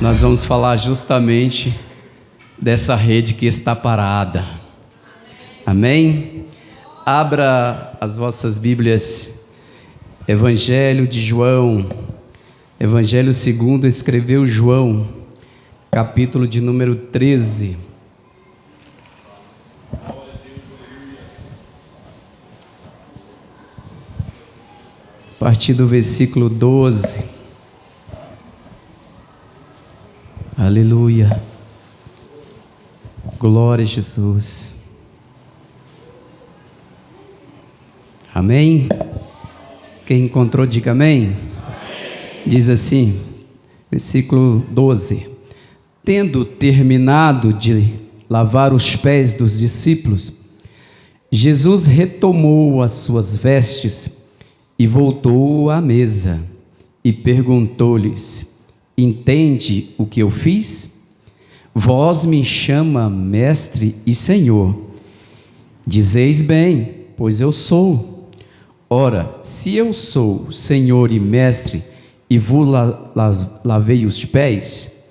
Nós vamos falar justamente dessa rede que está parada. Amém? Abra as vossas Bíblias, Evangelho de João, Evangelho segundo escreveu João, capítulo de número 13. A partir do versículo 12. Aleluia. Glória a Jesus. Amém? Quem encontrou, diga amém. Diz assim, versículo 12: Tendo terminado de lavar os pés dos discípulos, Jesus retomou as suas vestes e voltou à mesa e perguntou-lhes: Entende o que eu fiz? Vós me chama mestre e senhor. Dizeis bem, pois eu sou. Ora, se eu sou senhor e mestre e vos lavei os pés,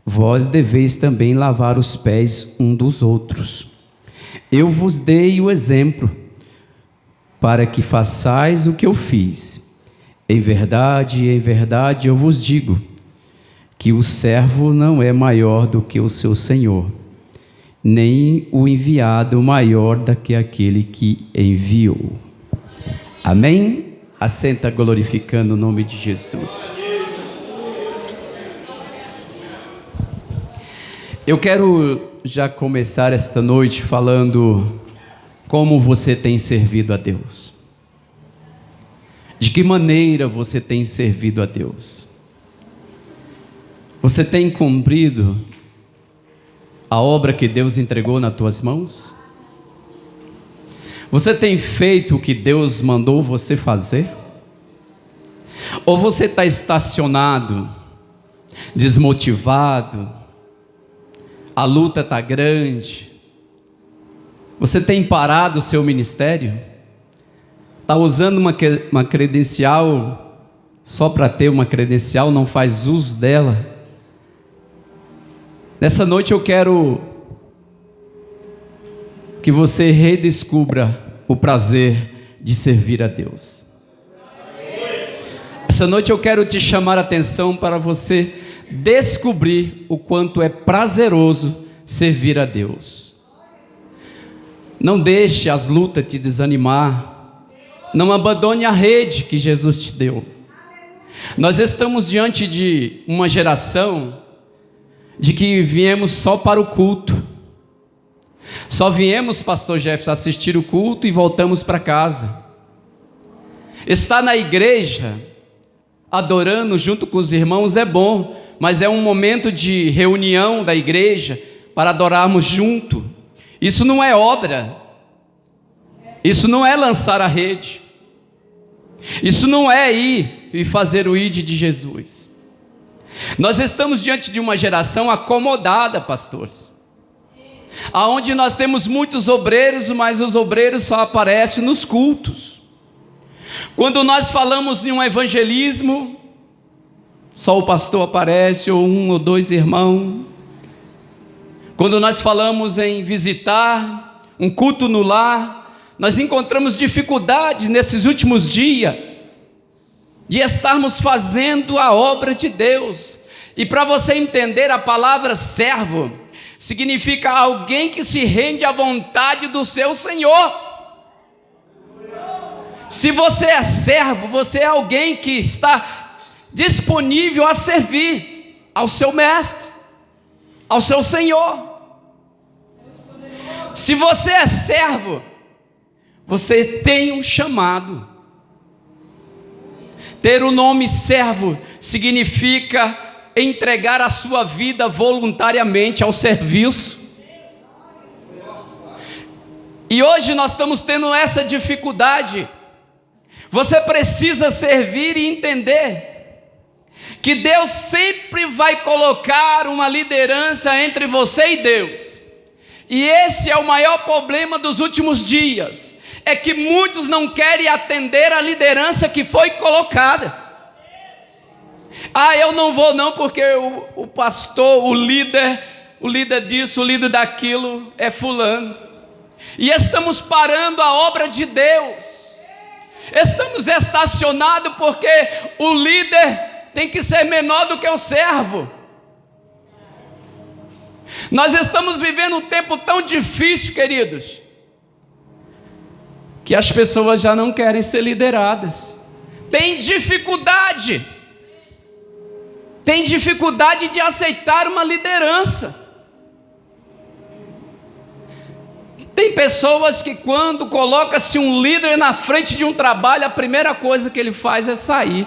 vós deveis também lavar os pés um dos outros. Eu vos dei o exemplo, para que façais o que eu fiz. Em verdade, eu vos digo, que o servo não é maior do que o seu senhor, nem o enviado maior do que aquele que enviou. Amém? Assenta glorificando o nome de Jesus. Eu quero já começar esta noite falando como você tem servido a Deus. De que maneira você tem servido a Deus? Você tem cumprido a obra que Deus entregou nas tuas mãos? Você tem feito o que Deus mandou você fazer? Ou você está estacionado, desmotivado, a luta está grande, você tem parado o seu ministério? Está usando uma credencial só para ter uma credencial, não faz uso dela? Nessa noite eu quero que você redescubra o prazer de servir a Deus. Essa noite eu quero te chamar a atenção para você descobrir o quanto é prazeroso servir a Deus. Não deixe as lutas te desanimar. Não abandone a rede que Jesus te deu. Nós estamos diante de uma geração de que viemos só para o culto. Só viemos, pastor Jefferson, assistir o culto e voltamos para casa. Estar na igreja, adorando junto com os irmãos é bom, mas é um momento de reunião da igreja para adorarmos junto. Isso não é obra. Isso não é lançar a rede. Isso não é ir e fazer o ide de Jesus. Nós estamos diante de uma geração acomodada, pastores, aonde nós temos muitos obreiros, mas os obreiros só aparecem nos cultos. Quando nós falamos em um evangelismo, só o pastor aparece, ou um ou dois irmãos. Quando nós falamos em visitar um culto no lar, nós encontramos dificuldades nesses últimos dias de estarmos fazendo a obra de Deus. E para você entender, a palavra servo significa alguém que se rende à vontade do seu Senhor. Se você é servo, você é alguém que está disponível a servir ao seu mestre, ao seu Senhor. Se você é servo, você tem um chamado. Ter o nome servo significa entregar a sua vida voluntariamente ao serviço. E hoje nós estamos tendo essa dificuldade. Você precisa servir e entender que Deus sempre vai colocar uma liderança entre você e Deus. E esse é o maior problema dos últimos dias. É que muitos não querem atender a liderança que foi colocada. Eu não vou não porque o pastor, o líder disso, o líder daquilo é fulano. E estamos parando a obra de Deus. Estamos estacionados porque o líder tem que ser menor do que o servo. Nós estamos vivendo um tempo tão difícil, queridos, que as pessoas já não querem ser lideradas. Tem dificuldade de aceitar uma liderança. Tem pessoas que quando coloca-se um líder na frente de um trabalho, a primeira coisa que ele faz é sair,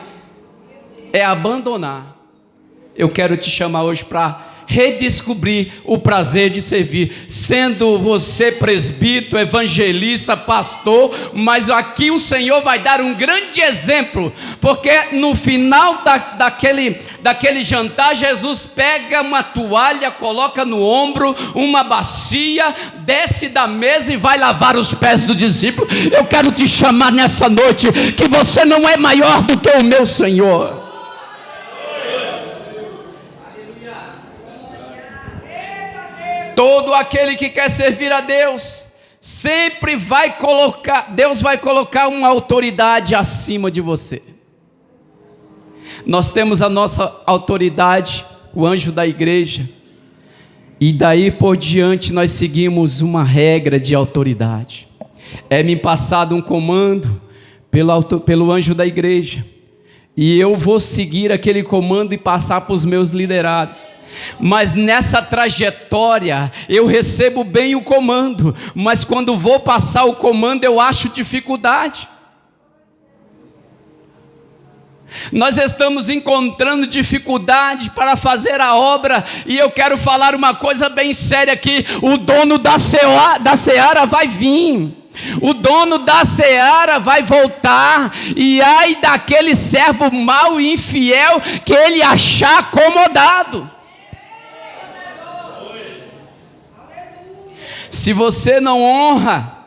é abandonar. Eu quero te chamar hoje para redescobrir o prazer de servir, sendo você presbítero, evangelista, pastor, mas aqui o Senhor vai dar um grande exemplo, porque no final daquele jantar, Jesus pega uma toalha, coloca no ombro, uma bacia, desce da mesa e vai lavar os pés do discípulo. Eu quero te chamar nessa noite, que você não é maior do que o meu Senhor. Todo aquele que quer servir a Deus, sempre Deus vai colocar uma autoridade acima de você. Nós temos a nossa autoridade, o anjo da igreja, e daí por diante nós seguimos uma regra de autoridade. É-me passado um comando pelo anjo da igreja, e eu vou seguir aquele comando e passar para os meus liderados. Mas nessa trajetória eu recebo bem o comando, mas quando vou passar o comando eu acho dificuldade. Nós estamos encontrando dificuldade para fazer a obra, e eu quero falar uma coisa bem séria aqui: o dono da seara vai vir. O dono da seara vai voltar, e ai daquele servo mau e infiel que ele achar acomodado. Se você não honra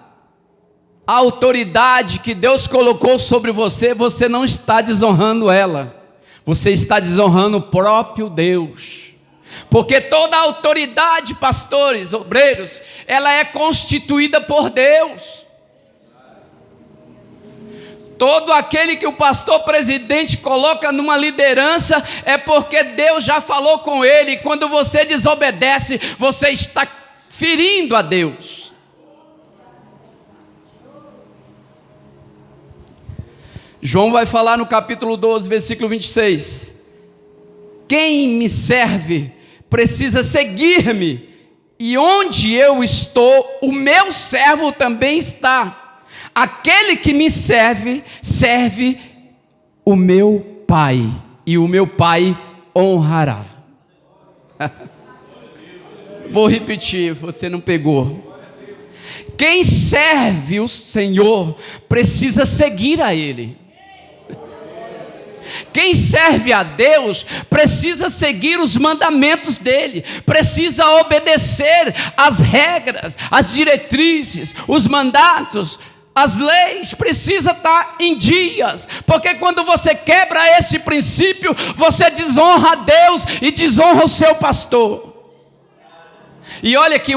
a autoridade que Deus colocou sobre você, você não está desonrando ela, você está desonrando o próprio Deus. Porque toda a autoridade, pastores, obreiros, ela é constituída por Deus. Todo aquele que o pastor presidente coloca numa liderança é porque Deus já falou com ele, e quando você desobedece, você está ferindo a Deus. João vai falar no capítulo 12, versículo 26. Quem me serve precisa seguir-me, e onde eu estou, o meu servo também está. Aquele que me serve, serve o meu Pai, e o meu Pai honrará. Vou repetir, você não pegou. Quem serve o Senhor precisa seguir a Ele. Quem serve a Deus precisa seguir os mandamentos dEle, precisa obedecer as regras, as diretrizes, os mandatos, as leis, precisa estar em dias, porque quando você quebra esse princípio, você desonra a Deus e desonra o seu pastor. E olha que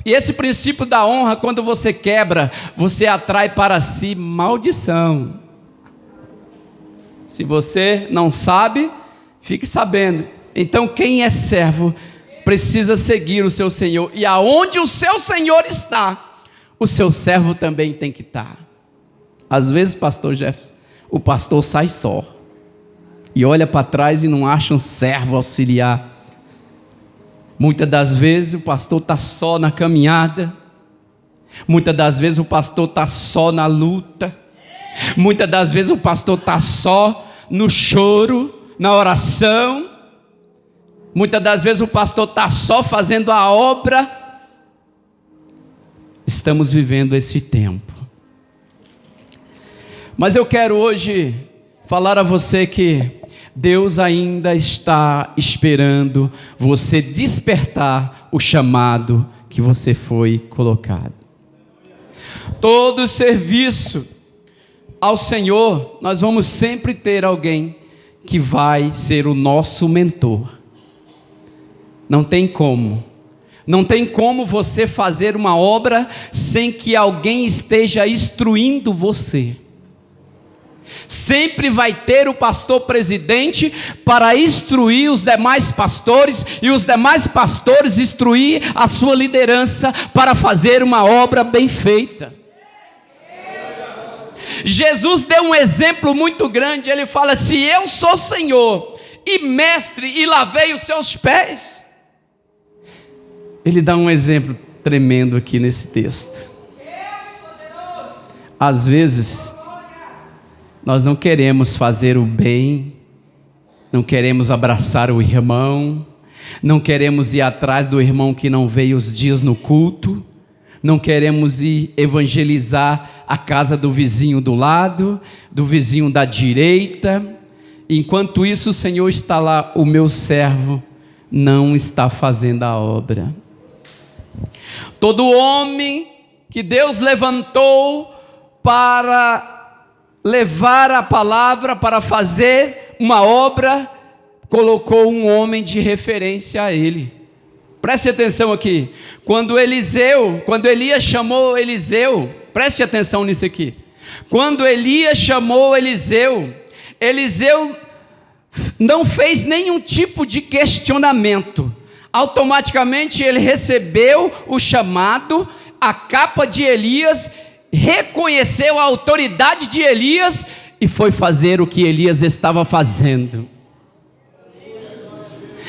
esse princípio da honra, quando você quebra, você atrai para si maldição. Se você não sabe, fique sabendo. Então quem é servo precisa seguir o seu Senhor, e aonde o seu Senhor está, o seu servo também tem que estar. Às vezes, pastor Jefferson, o pastor sai só e olha para trás e não acha um servo auxiliar. Muitas das vezes o pastor está só na caminhada, muitas das vezes o pastor está só na luta, muitas das vezes o pastor está só no choro, na oração, muitas das vezes o pastor está só fazendo a obra. Estamos vivendo esse tempo, mas eu quero hoje falar a você que Deus ainda está esperando você despertar o chamado que você foi colocado. Todo serviço ao Senhor, nós vamos sempre ter alguém que vai ser o nosso mentor. Não tem como. Não tem como você fazer uma obra sem que alguém esteja instruindo você. Sempre vai ter o pastor presidente para instruir os demais pastores, e os demais pastores instruir a sua liderança para fazer uma obra bem feita. Jesus deu um exemplo muito grande. Ele fala: se eu sou Senhor e mestre e lavei os seus pés. Ele dá um exemplo tremendo aqui nesse texto. Às vezes nós não queremos fazer o bem, não queremos abraçar o irmão, não queremos ir atrás do irmão que não veio os dias no culto, não queremos ir evangelizar a casa do vizinho do lado, do vizinho da direita. Enquanto isso, o Senhor está lá: o meu servo não está fazendo a obra. Todo homem que Deus levantou para levar a palavra, para fazer uma obra, colocou um homem de referência a ele. Preste atenção aqui. Quando Elias chamou Eliseu, preste atenção nisso aqui. Quando Elias chamou Eliseu, Eliseu não fez nenhum tipo de questionamento. Automaticamente ele recebeu o chamado, a capa de Elias, reconheceu a autoridade de Elias e foi fazer o que Elias estava fazendo.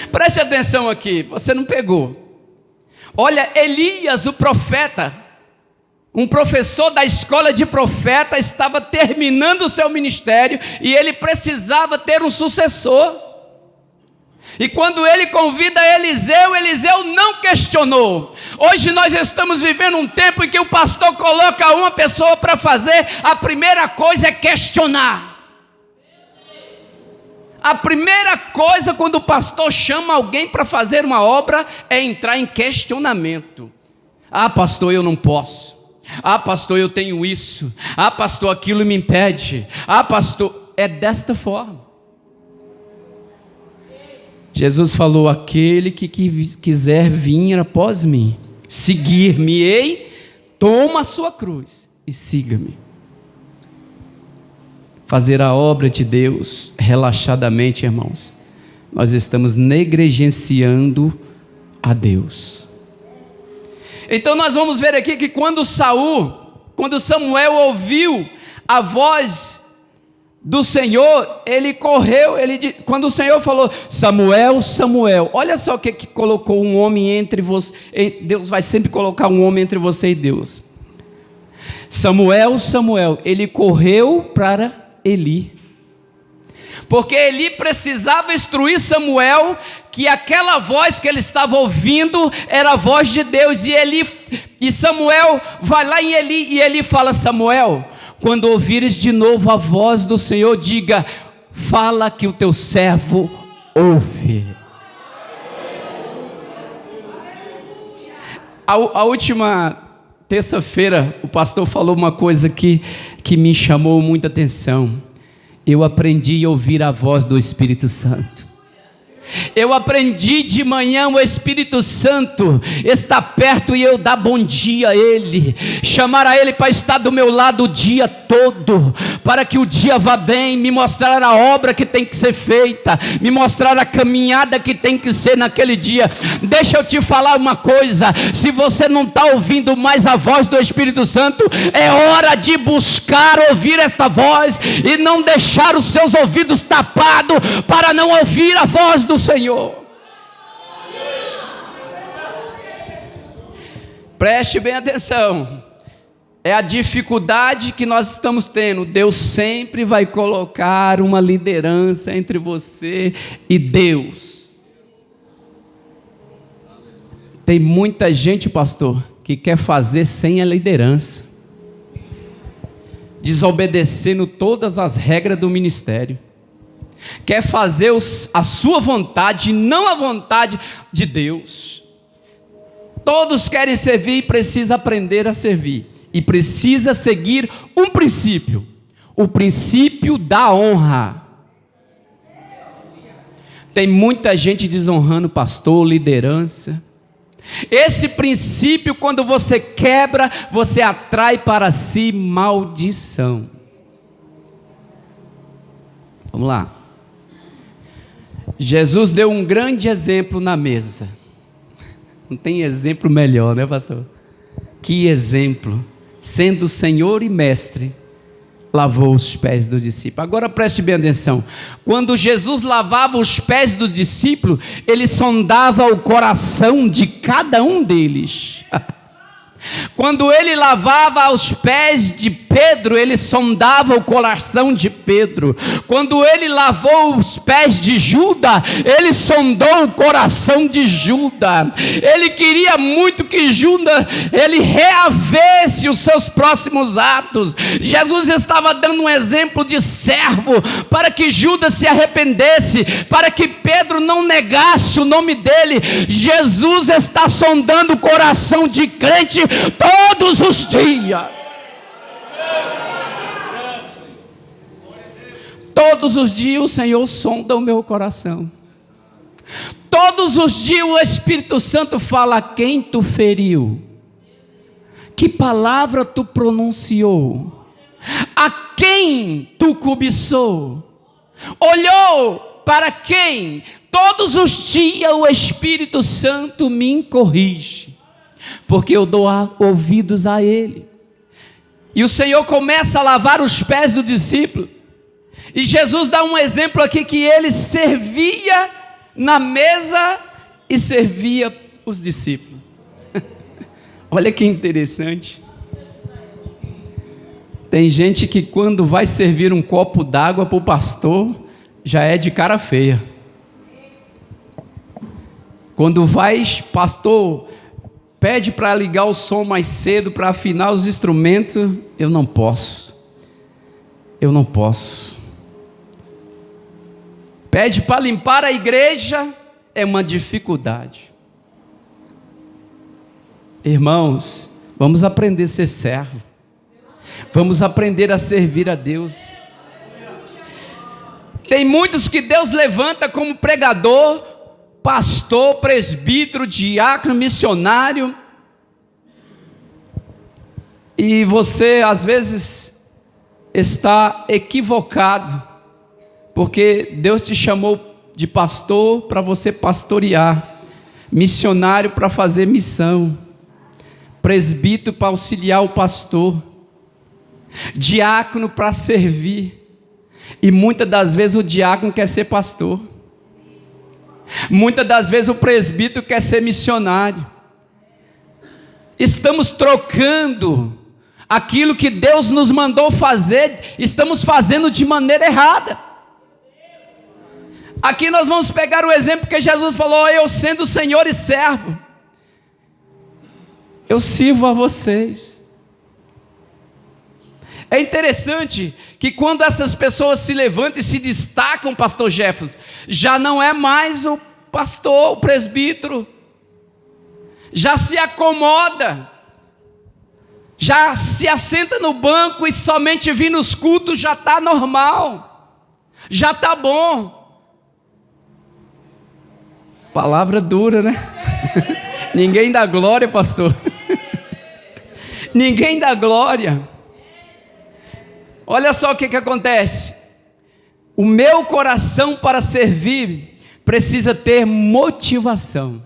Preste atenção aqui, você não pegou. Olha, Elias, o profeta, um professor da escola de profeta, estava terminando o seu ministério e ele precisava ter um sucessor. E quando ele convida Eliseu, Eliseu não questionou. Hoje nós estamos vivendo um tempo em que o pastor coloca uma pessoa para fazer, a primeira coisa é questionar. A primeira coisa quando o pastor chama alguém para fazer uma obra é entrar em questionamento. Ah, pastor, eu não posso. Ah, pastor, eu tenho isso. Ah, pastor, aquilo me impede. Ah, pastor, é desta forma. Jesus falou: aquele que quiser vir após mim, seguir-me-ei, toma a sua cruz e siga-me. Fazer a obra de Deus relaxadamente, irmãos, nós estamos negligenciando a Deus. Então nós vamos ver aqui que quando Samuel ouviu a voz do Senhor, ele correu, quando o Senhor falou: Samuel, Samuel, olha só o que colocou um homem entre você. Deus vai sempre colocar um homem entre você e Deus. Samuel, Samuel, ele correu para Eli, porque Eli precisava instruir Samuel que aquela voz que ele estava ouvindo era a voz de Deus. E Samuel vai lá em Eli e Eli fala: Samuel, quando ouvires de novo a voz do Senhor, diga: fala que o teu servo ouve. A última terça-feira o pastor falou uma coisa que me chamou muita atenção. Eu aprendi a ouvir a voz do Espírito Santo. Eu aprendi de manhã, o Espírito Santo está perto e eu dar bom dia a Ele, chamar a Ele para estar do meu lado o dia todo, para que o dia vá bem, me mostrar a obra que tem que ser feita, me mostrar a caminhada que tem que ser naquele dia. Deixa eu te falar uma coisa: se você não está ouvindo mais a voz do Espírito Santo, é hora de buscar ouvir esta voz e não deixar os seus ouvidos tapados para não ouvir a voz do Senhor. Preste bem atenção. É a dificuldade que nós estamos tendo. Deus sempre vai colocar uma liderança entre você e Deus. Tem muita gente, pastor, que quer fazer sem a liderança, desobedecendo todas as regras do ministério. Quer fazer a sua vontade, não a vontade de Deus. Todos querem servir e precisa aprender a servir. E precisa seguir um princípio: o princípio da honra. Tem muita gente desonrando pastor, liderança. Esse princípio, quando você quebra, você atrai para si maldição. Vamos lá. Jesus deu um grande exemplo na mesa. Não tem exemplo melhor, né, pastor? Que exemplo. Sendo Senhor e Mestre, lavou os pés do discípulo. Agora preste bem atenção. Quando Jesus lavava os pés do discípulo, ele sondava o coração de cada um deles. Quando ele lavava os pés de Pedro, ele sondava o coração de Pedro. Quando ele lavou os pés de Judas, ele sondou o coração de Judas. Ele queria muito que Judas, ele reavesse os seus próximos atos. Jesus estava dando um exemplo de servo, para que Judas se arrependesse, para que Pedro não negasse o nome dele. Jesus está sondando o coração de crente todos os dias. Todos os dias o Senhor sonda o meu coração. Todos os dias o Espírito Santo fala: quem tu feriu? Que palavra tu pronunciou? A quem tu cobiçou? Olhou para quem? Todos os dias o Espírito Santo me corrige, porque eu dou ouvidos a Ele. E o Senhor começa a lavar os pés do discípulo. E Jesus dá um exemplo aqui, que ele servia na mesa e servia os discípulos. Olha que interessante. Tem gente que quando vai servir um copo d'água para o pastor, já é de cara feia. Quando vai, pastor, pede para ligar o som mais cedo, para afinar os instrumentos, eu não posso. Pede para limpar a igreja, é uma dificuldade. Irmãos, vamos aprender a ser servo. Vamos aprender a servir a Deus. Tem muitos que Deus levanta como pregador, pastor, presbítero, diácono, missionário. E você às vezes está equivocado, porque Deus te chamou de pastor para você pastorear, missionário para fazer missão, presbítero para auxiliar o pastor, diácono para servir. E muitas das vezes o diácono quer ser pastor, muitas das vezes o presbítero quer ser missionário. Estamos trocando aquilo que Deus nos mandou fazer, estamos fazendo de maneira errada. Aqui nós vamos pegar o exemplo que Jesus falou: eu sendo Senhor e servo, eu sirvo a vocês. É interessante que quando essas pessoas se levantam e se destacam, pastor Jefferson, já não é mais o pastor, o presbítero, já se acomoda, já se assenta no banco e somente vir nos cultos já está normal, já está bom. Palavra dura, né? Ninguém dá glória, pastor. Ninguém dá glória. Olha só o que acontece. O meu coração para servir precisa ter motivação.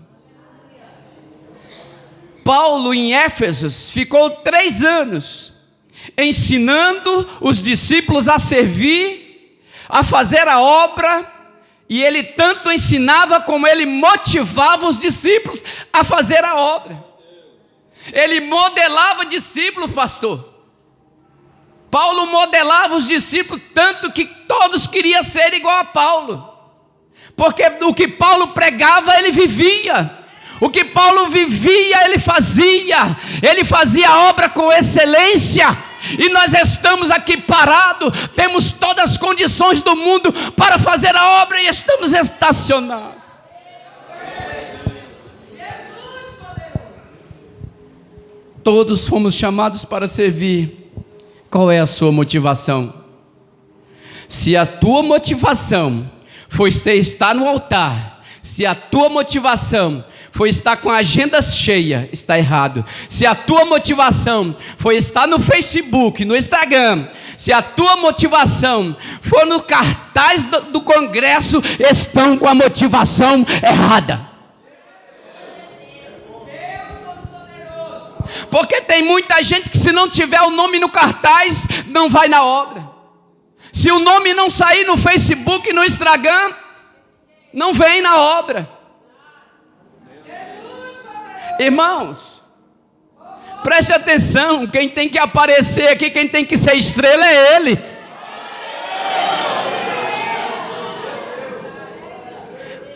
Paulo em Éfesos ficou 3 anos ensinando os discípulos a servir, a fazer a obra, e ele tanto ensinava como ele motivava os discípulos a fazer a obra. Ele modelava discípulos, pastor. Paulo modelava os discípulos tanto que todos queriam ser igual a Paulo, porque o que Paulo pregava ele vivia, o que Paulo vivia ele fazia a obra com excelência. E nós estamos aqui parados, temos todas as condições do mundo para fazer a obra e estamos estacionados. Todos fomos chamados para servir. Qual é a sua motivação? Se a tua motivação foi você estar no altar, se a tua motivação foi estar com a agenda cheia, está errado. Se a tua motivação foi estar no Facebook, no Instagram, se a tua motivação for no cartaz do Congresso, estão com a motivação errada. Porque tem muita gente que, se não tiver o nome no cartaz, não vai na obra. Se o nome não sair no Facebook e no Instagram, não vem na obra. Irmãos, preste atenção, quem tem que aparecer aqui, quem tem que ser estrela é Ele.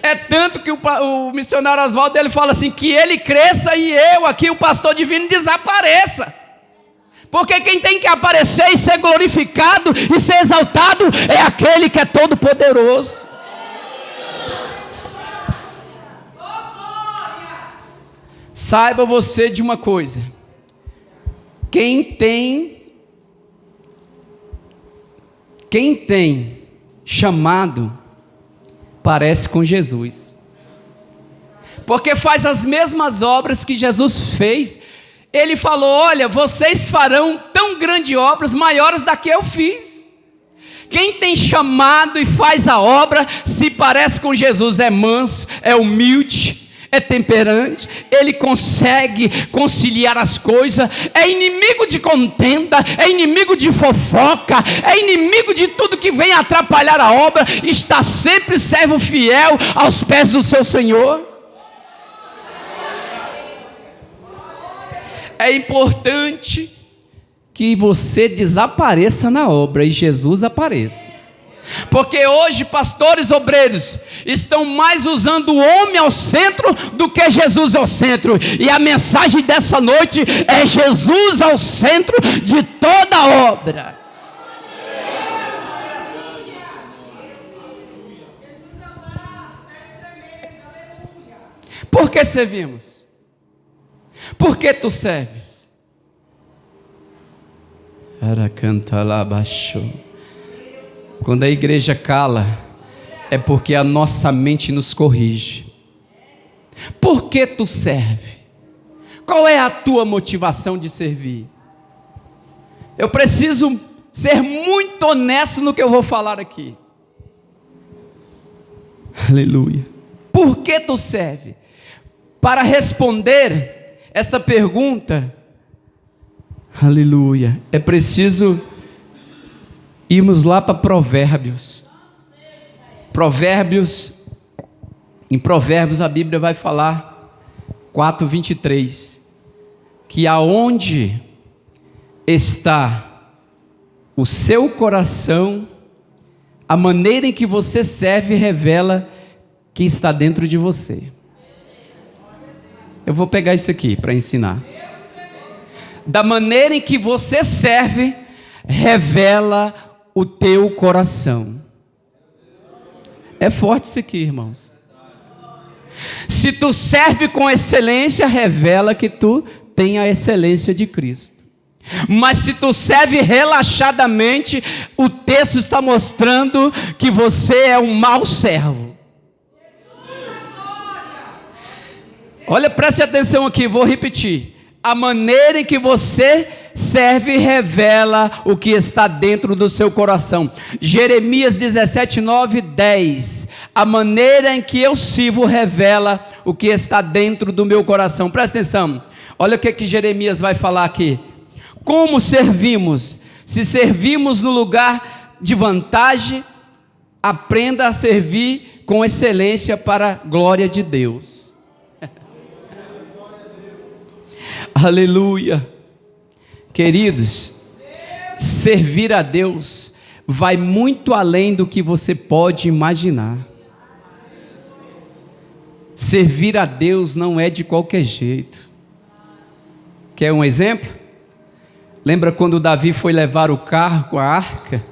É tanto que o missionário Oswaldo, ele fala assim, que ele cresça e eu aqui, o pastor divino, desapareça. Porque quem tem que aparecer e ser glorificado e ser exaltado é aquele que é todo poderoso. Saiba você de uma coisa: quem tem chamado parece com Jesus, porque faz as mesmas obras que Jesus fez. Ele falou: olha, vocês farão tão grandes obras, maiores da que eu fiz. Quem tem chamado e faz a obra se parece com Jesus, é manso, é humilde, é temperante, ele consegue conciliar as coisas, é inimigo de contenda, é inimigo de fofoca, é inimigo de tudo que vem atrapalhar a obra, está sempre servo fiel aos pés do seu Senhor. É importante que você desapareça na obra e Jesus apareça. Porque hoje pastores obreiros estão mais usando o homem ao centro do que Jesus ao centro. E a mensagem dessa noite é Jesus ao centro de toda a obra. Por que servimos? Por que tu serves? Aracanta lá baixo. Quando a igreja cala, é porque a nossa mente nos corrige. Por que tu serve? Qual é a tua motivação de servir? Eu preciso ser muito honesto no que eu vou falar aqui. Aleluia. Por que tu serve? Para responder esta pergunta, aleluia, é preciso irmos lá para Provérbios. Em Provérbios a Bíblia vai falar 4:23, que aonde está o seu coração, a maneira em que você serve revela que está dentro de você. Eu vou pegar isso aqui para ensinar. Da maneira em que você serve revela o teu coração. É forte isso aqui, irmãos. Se tu serve com excelência, revela que tu tem a excelência de Cristo. Mas se tu serve relaxadamente, o texto está mostrando que você é um mau servo. Olha, preste atenção aqui, vou repetir. A maneira em que você serve revela o que está dentro do seu coração. Jeremias 17:9, 10. A maneira em que eu sirvo revela o que está dentro do meu coração. Presta atenção. Olha o que Jeremias vai falar aqui. Como servimos? Se servimos no lugar de vantagem, aprenda a servir com excelência para a glória de Deus. Aleluia. Queridos, servir a Deus vai muito além do que você pode imaginar. Servir a Deus não é de qualquer jeito. Quer um exemplo? Lembra quando Davi foi levar o carro com a arca?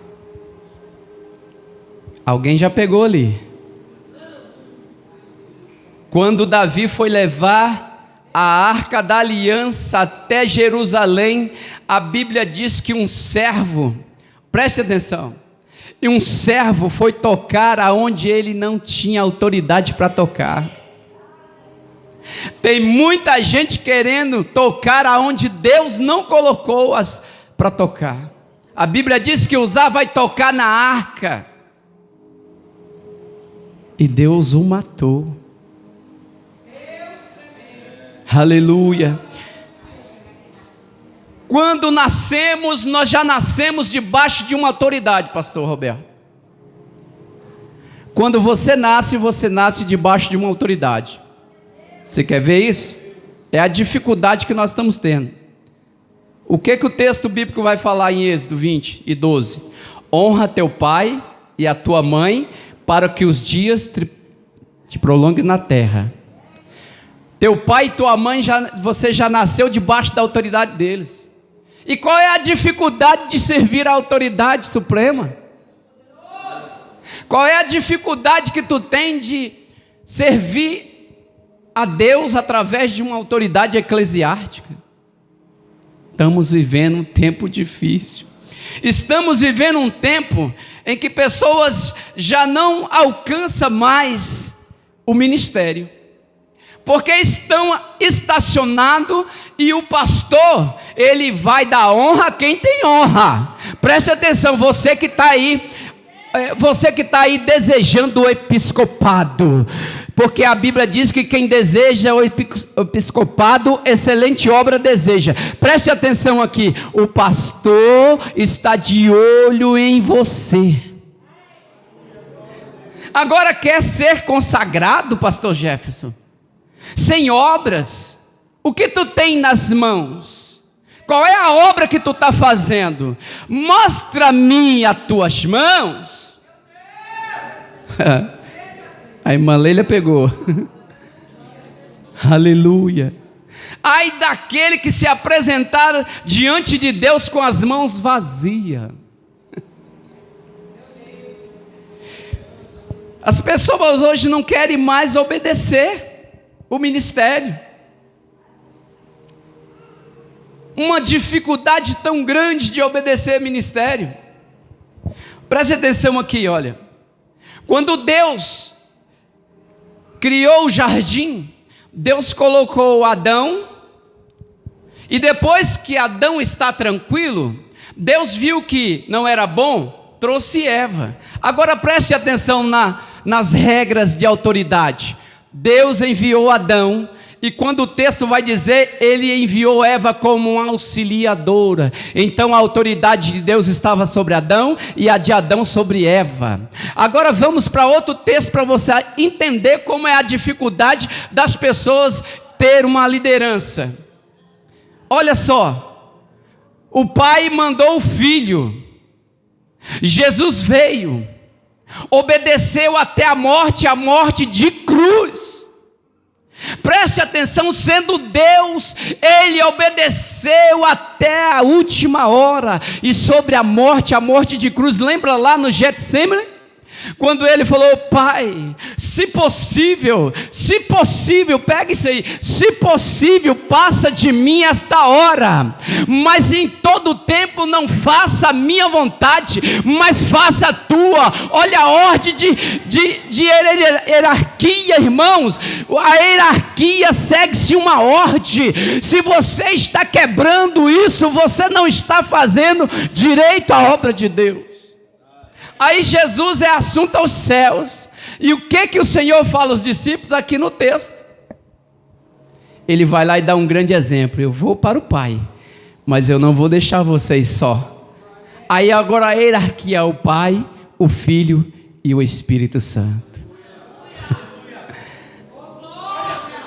Alguém já pegou ali. Quando Davi foi levar a arca da aliança até Jerusalém, a Bíblia diz que um servo, preste atenção, e um servo foi tocar aonde ele não tinha autoridade para tocar. Tem muita gente querendo tocar aonde Deus não colocou para tocar. A Bíblia diz que Uzá vai tocar na arca, e Deus o matou. Aleluia. Quando nascemos, nós já nascemos debaixo de uma autoridade, pastor Roberto. Quando você nasce debaixo de uma autoridade. Você quer ver isso? É a dificuldade que nós estamos tendo. O que o texto bíblico vai falar em Êxodo 20 e 12? Honra teu pai e a tua mãe, para que os dias te prolonguem na terra. Teu pai e tua mãe, você já nasceu debaixo da autoridade deles. E qual é a dificuldade de servir a autoridade suprema? Qual é a dificuldade que tu tem de servir a Deus através de uma autoridade eclesiástica? Estamos vivendo um tempo difícil. Estamos vivendo um tempo em que pessoas já não alcançam mais o ministério, porque estão estacionados, e o pastor, ele vai dar honra a quem tem honra. Preste atenção, você que está aí desejando o episcopado, porque a Bíblia diz que quem deseja o episcopado, excelente obra deseja. Preste atenção aqui, o pastor está de olho em você. Agora quer ser consagrado, pastor Jefferson? Sem obras? O que tu tem nas mãos? Qual é a obra que tu está fazendo? Mostra-me as tuas mãos. A irmã Leila pegou. Aleluia. Ai daquele que se apresentar diante de Deus com as mãos vazias. As pessoas hoje não querem mais obedecer o ministério. Uma dificuldade tão grande de obedecer o ministério. Preste atenção aqui, olha. Quando Deus criou o jardim, Deus colocou Adão, e depois que Adão está tranquilo, Deus viu que não era bom, trouxe Eva. Agora preste atenção nas regras de autoridade. Deus enviou Adão, e quando o texto vai dizer, ele enviou Eva como uma auxiliadora. Então a autoridade de Deus estava sobre Adão, e a de Adão sobre Eva. Agora vamos para outro texto, para você entender como é a dificuldade das pessoas ter uma liderança. Olha só, o pai mandou o filho, Jesus veio, obedeceu até a morte de cruz. Preste atenção, sendo Deus, ele obedeceu até a última hora, e sobre a morte de cruz, lembra lá no Getsemane? Quando ele falou: Pai, se possível, pega isso aí, se possível, passa de mim esta hora, mas em todo tempo não faça a minha vontade, mas faça a tua. Olha a ordem de hierarquia, irmãos. A hierarquia segue-se uma ordem. Se você está quebrando isso, você não está fazendo direito à obra de Deus. Aí Jesus é assunto aos céus. E o que o Senhor fala aos discípulos aqui no texto? Ele vai lá e dá um grande exemplo: eu vou para o Pai, mas eu não vou deixar vocês só. Aí agora a hierarquia é o Pai, o Filho e o Espírito Santo.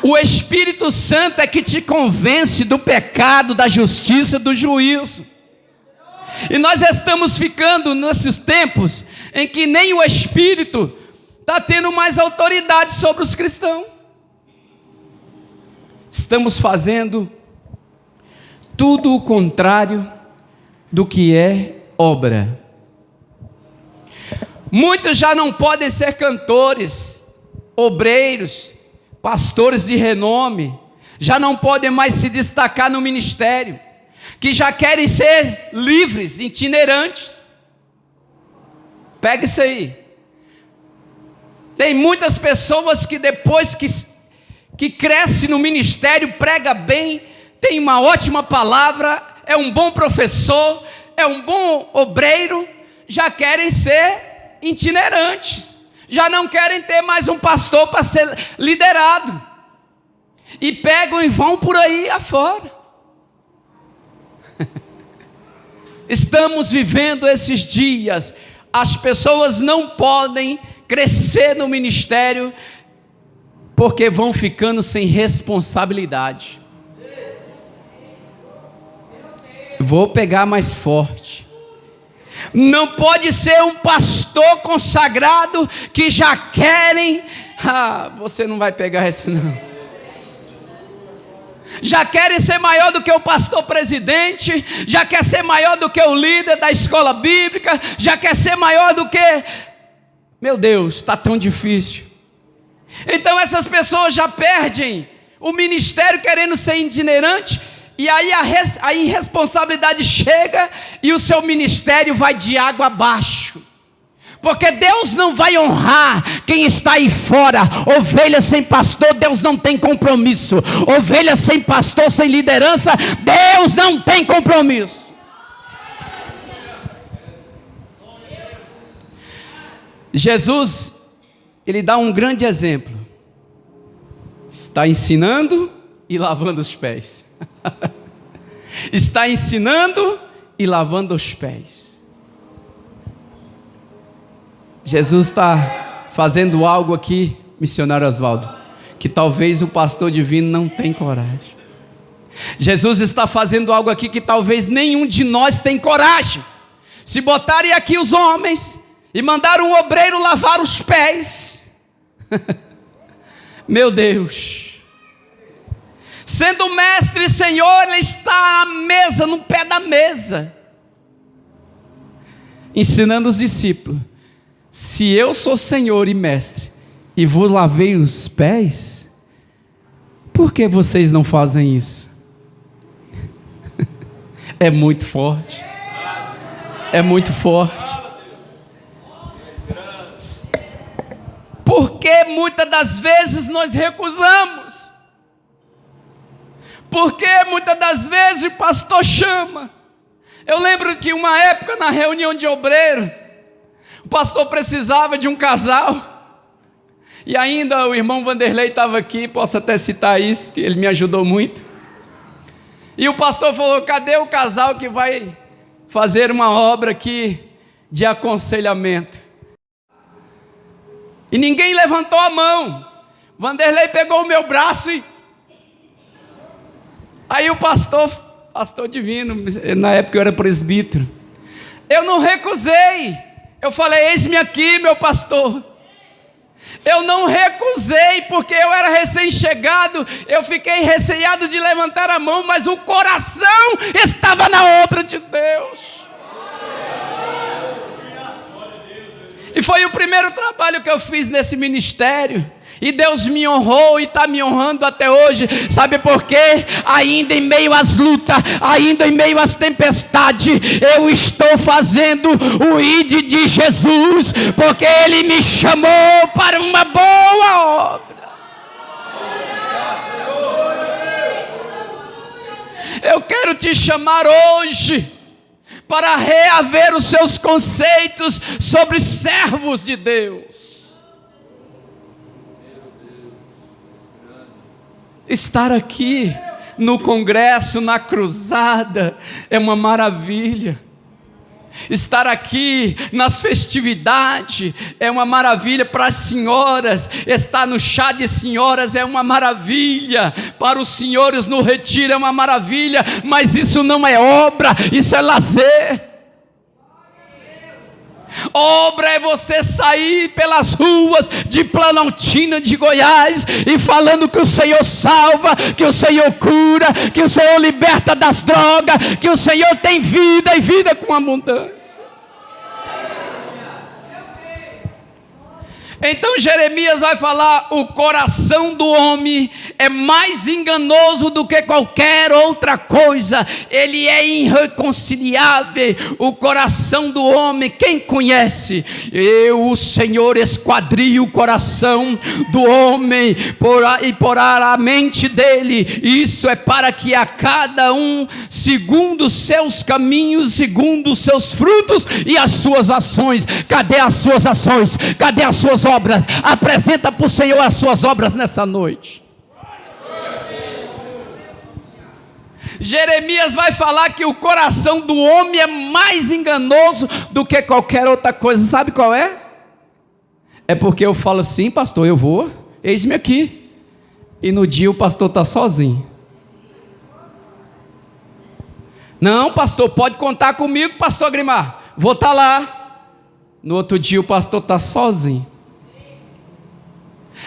O Espírito Santo é que te convence do pecado, da justiça, do juízo. E nós estamos ficando nesses tempos em que nem o Espírito está tendo mais autoridade sobre os cristãos. Estamos fazendo tudo o contrário do que é obra. Muitos já não podem ser cantores, obreiros, pastores de renome, já não podem mais se destacar no ministério, que já querem ser livres, itinerantes. Pega isso aí. Tem muitas pessoas que depois que cresce no ministério, prega bem, tem uma ótima palavra, é um bom professor, é um bom obreiro, já querem ser itinerantes, já não querem ter mais um pastor para ser liderado, e pegam e vão por aí afora. Estamos vivendo esses dias, as pessoas não podem crescer no ministério, porque vão ficando sem responsabilidade. Vou pegar mais forte. Não pode ser um pastor consagrado que já querem, você não vai pegar essa não. Já querem ser maior do que o pastor presidente, já quer ser maior do que o líder da escola bíblica, já quer ser maior do que... Meu Deus, está tão difícil. Então essas pessoas já perdem o ministério querendo ser itinerante, e aí a irresponsabilidade chega e o seu ministério vai de água abaixo. Porque Deus não vai honrar quem está aí fora. Ovelha sem pastor, Deus não tem compromisso. Ovelha sem pastor, sem liderança, Deus não tem compromisso. Jesus, ele dá um grande exemplo. Está ensinando e lavando os pés. Está ensinando e lavando os pés. Jesus está fazendo algo aqui, missionário Oswaldo, que talvez o pastor divino não tenha coragem. Jesus está fazendo algo aqui que talvez nenhum de nós tem coragem. Se botarem aqui os homens e mandar um obreiro lavar os pés, meu Deus, sendo mestre e Senhor, ele está à mesa, no pé da mesa, ensinando os discípulos. Se eu sou Senhor e mestre e vos lavei os pés, por que vocês não fazem isso? É muito forte. É muito forte. Porque muitas das vezes nós recusamos. Porque muitas das vezes o pastor chama. Eu lembro que uma época na reunião de obreiro, o pastor precisava de um casal, e ainda o irmão Vanderlei estava aqui, posso até citar isso, que ele me ajudou muito, e o pastor falou: cadê o casal que vai fazer uma obra aqui de aconselhamento? E ninguém levantou a mão. Vanderlei pegou o meu braço e... Aí o pastor divino, na época eu era presbítero, eu não recusei. Eu falei: eis-me aqui, meu pastor. Eu não recusei, porque eu era recém-chegado, eu fiquei receado de levantar a mão, mas o coração estava na obra de Deus. E foi o primeiro trabalho que eu fiz nesse ministério. E Deus me honrou e está me honrando até hoje. Sabe por quê? Ainda em meio às lutas, ainda em meio às tempestades, eu estou fazendo o ID de Jesus, porque Ele me chamou para uma boa obra. Eu quero te chamar hoje para reaver os seus conceitos sobre servos de Deus. Estar aqui no congresso, na cruzada, é uma maravilha. Estar aqui nas festividades é uma maravilha para as senhoras. Estar no chá de senhoras é uma maravilha. Para os senhores no retiro é uma maravilha. Mas isso não é obra, isso é lazer. Obra é você sair pelas ruas de Planaltina, de Goiás, e falando que o Senhor salva, que o Senhor cura, que o Senhor liberta das drogas, que o Senhor tem vida e vida com abundância. Então Jeremias vai falar: o coração do homem é mais enganoso do que qualquer outra coisa, ele é irreconciliável. O coração do homem, quem conhece? Eu, o Senhor, esquadrio o coração do homem e porá a mente dele. Isso é para que a cada um, segundo os seus caminhos, segundo os seus frutos e as suas ações. Cadê as suas ações? Cadê as suas obras? Apresenta para o Senhor as suas obras nessa noite. Jeremias vai falar que o coração do homem é mais enganoso do que qualquer outra coisa. Sabe qual é? É porque eu falo assim: pastor, eu vou, eis-me aqui. E no dia o pastor está sozinho. Não, pastor, pode contar comigo, pastor Grimar, vou estar lá. No outro dia o pastor está sozinho.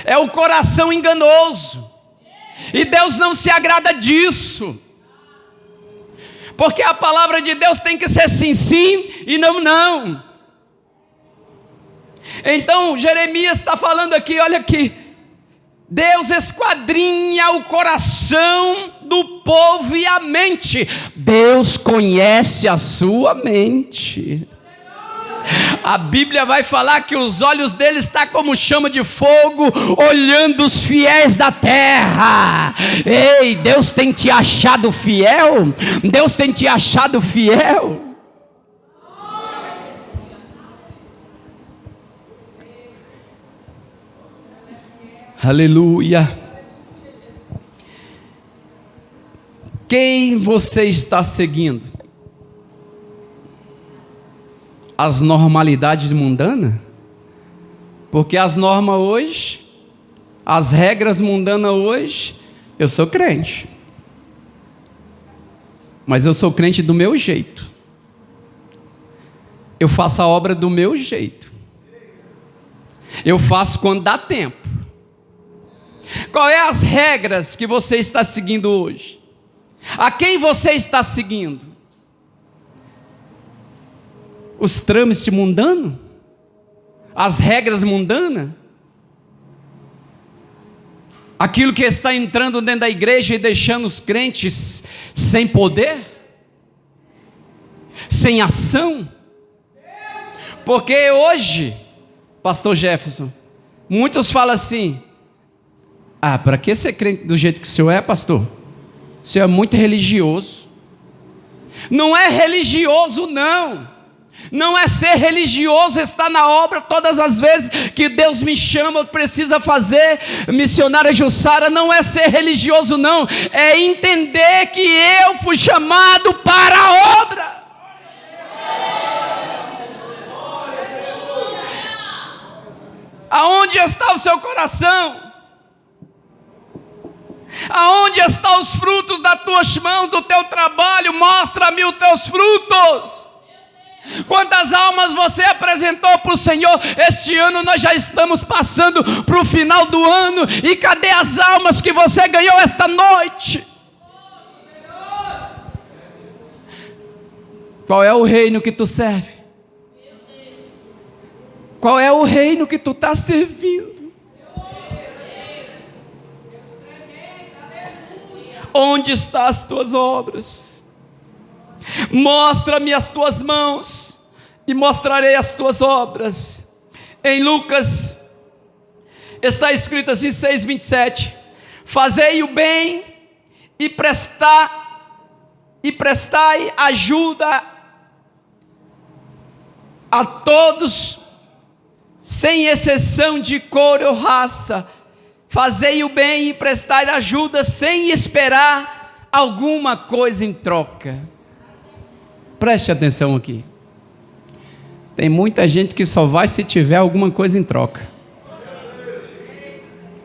É o coração enganoso, e Deus não se agrada disso, porque a palavra de Deus tem que ser sim, sim e não, não. Então Jeremias está falando aqui, olha aqui, Deus esquadrinha o coração do povo e a mente. Deus conhece a sua mente. A Bíblia vai falar que os olhos dele estão como chama de fogo, olhando os fiéis da terra. Ei, Deus tem te achado fiel? Deus tem te achado fiel? Aleluia. Quem você está seguindo? As normalidades mundanas? Porque as normas hoje, as regras mundanas hoje, eu sou crente, mas eu sou crente do meu jeito, eu faço a obra do meu jeito, eu faço quando dá tempo. Qual é as regras que você está seguindo hoje? A quem você está seguindo? Os trâmites mundanos? As regras mundanas? Aquilo que está entrando dentro da igreja e deixando os crentes sem poder? Sem ação? Porque hoje, pastor Jefferson, muitos falam assim: ah, para que ser crente do jeito que o senhor é, pastor? O senhor é muito religioso. Não é religioso, não. Não é ser religioso, estar na obra todas as vezes que Deus me chama, precisa fazer, missionária Jussara, não é ser religioso, não. É entender que eu fui chamado para a obra. Aonde está o seu coração? Aonde estão os frutos das tuas mãos, do teu trabalho? Mostra-me os teus frutos. Quantas almas você apresentou para o Senhor? Este ano nós já estamos passando para o final do ano, e cadê as almas que você ganhou esta noite? Qual é o reino que tu serve? Qual é o reino que tu está servindo? Onde estão as tuas obras? Mostra-me as tuas mãos, e mostrarei as tuas obras. Em Lucas está escrito assim, 6:27: fazei o bem e prestai ajuda a todos, sem exceção de cor ou raça. Fazei o bem e prestai ajuda sem esperar alguma coisa em troca. Preste atenção aqui. Tem muita gente que só vai se tiver alguma coisa em troca.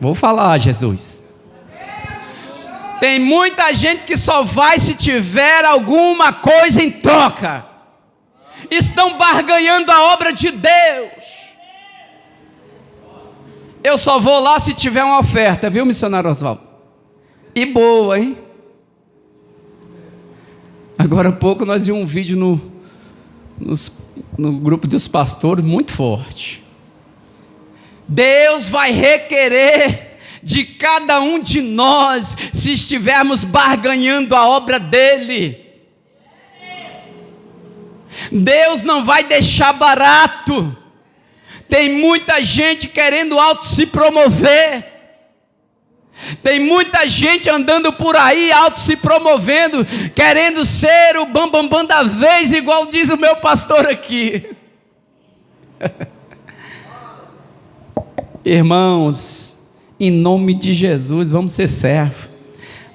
Vou falar, Jesus. Tem muita gente que só vai se tiver alguma coisa em troca. Estão barganhando a obra de Deus. Eu só vou lá se tiver uma oferta, viu, missionário Oswaldo? E boa, hein? Agora há pouco nós vimos um vídeo no grupo dos pastores muito forte. Deus vai requerer de cada um de nós, se estivermos barganhando a obra dele. Deus não vai deixar barato. Tem muita gente querendo se promover. Tem muita gente andando por aí se promovendo, querendo ser o bambambam da vez, igual diz o meu pastor aqui. Irmãos, em nome de Jesus, vamos ser servos.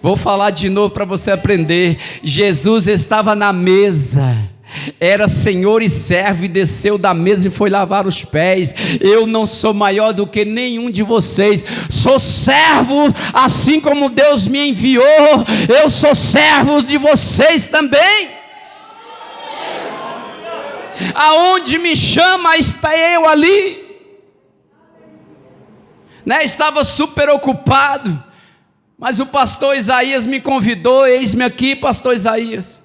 Vou falar de novo para você aprender. Jesus estava na mesa, era senhor e servo, e desceu da mesa e foi lavar os pés. Eu não sou maior do que nenhum de vocês, sou servo, assim como Deus me enviou, eu sou servo de vocês também. Aonde me chama, está eu ali. Estava super ocupado, mas o pastor Isaías me convidou. Eis-me aqui, pastor Isaías.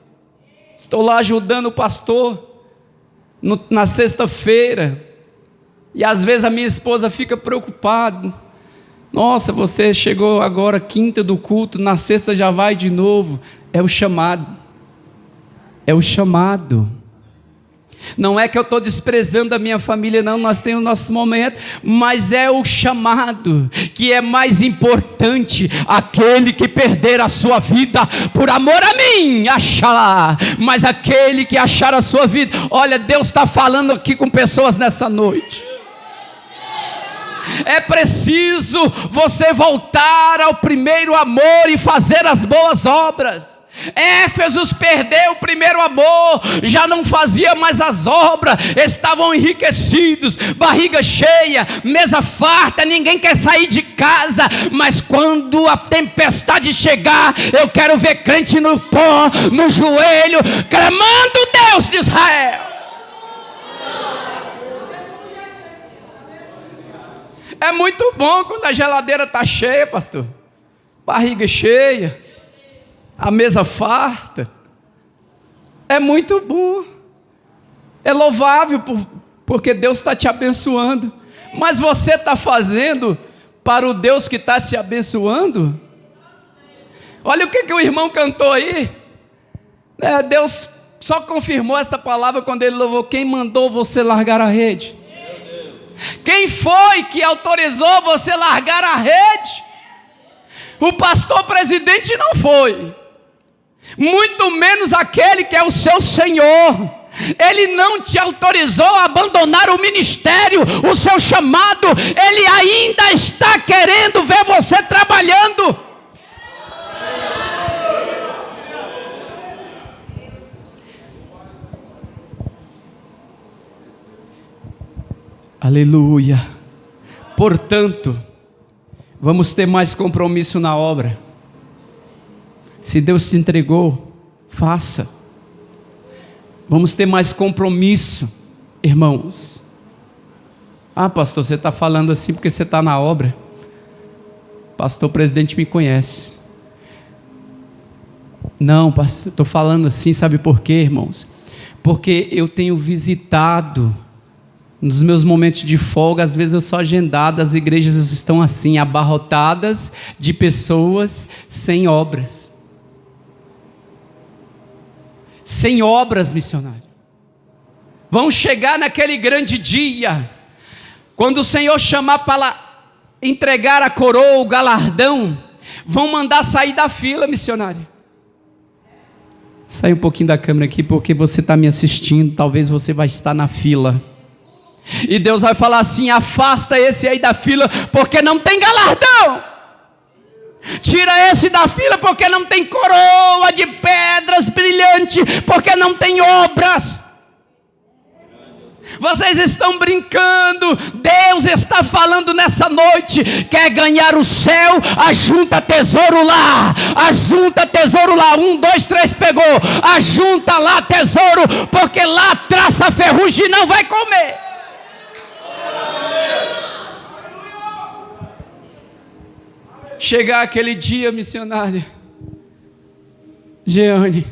Estou lá ajudando o pastor na sexta-feira. E às vezes a minha esposa fica preocupada. Nossa, você chegou agora quinta do culto, na sexta já vai de novo. É o chamado. É o chamado. Não é que eu estou desprezando a minha família, não, nós temos nossos momentos, mas é o chamado que é mais importante. Aquele que perder a sua vida por amor a mim, achará, mas aquele que achar a sua vida, olha, Deus está falando aqui com pessoas nessa noite. É preciso você voltar ao primeiro amor e fazer as boas obras. Éfesos perdeu o primeiro amor, já não fazia mais as obras, estavam enriquecidos, barriga cheia, mesa farta, ninguém quer sair de casa. Mas quando a tempestade chegar, eu quero ver crente no pó, no joelho, clamando Deus de Israel. É muito bom quando a geladeira está cheia, pastor, barriga cheia, a mesa farta. É muito bom, é louvável, porque Deus está te abençoando. Mas você está fazendo para o Deus que está se abençoando? Olha o que o irmão cantou aí. Deus só confirmou essa palavra quando ele louvou: quem mandou você largar a rede? Quem foi que autorizou você largar a rede? O pastor presidente não foi, muito menos aquele que é o seu Senhor. Ele não te autorizou a abandonar o ministério, o seu chamado. Ele ainda está querendo ver você trabalhando. Aleluia. Portanto, vamos ter mais compromisso na obra. Se Deus te entregou, faça. Vamos ter mais compromisso, irmãos. Ah, pastor, você está falando assim porque você está na obra. Pastor presidente me conhece. Não, pastor, estou falando assim, sabe por quê, irmãos? Porque eu tenho visitado, nos meus momentos de folga, às vezes eu sou agendado, as igrejas estão assim, abarrotadas de pessoas sem obras. Sem obras, missionário. Vão chegar naquele grande dia, quando o Senhor chamar para entregar a coroa, o galardão, vão mandar sair da fila, missionário. Sai um pouquinho da câmera aqui, porque você está me assistindo, talvez você vai estar na fila. E Deus vai falar assim: afasta esse aí da fila, porque não tem galardão. Tira esse da fila, porque não tem coroa de pedras brilhantes, porque não tem obras. Vocês estão brincando. Deus está falando nessa noite: quer ganhar o céu? Ajunta tesouro lá. Ajunta tesouro lá. 1, 2, 3, pegou. Ajunta lá tesouro, porque lá traça ferrugem e não vai comer. Chegar aquele dia, missionária Jeane,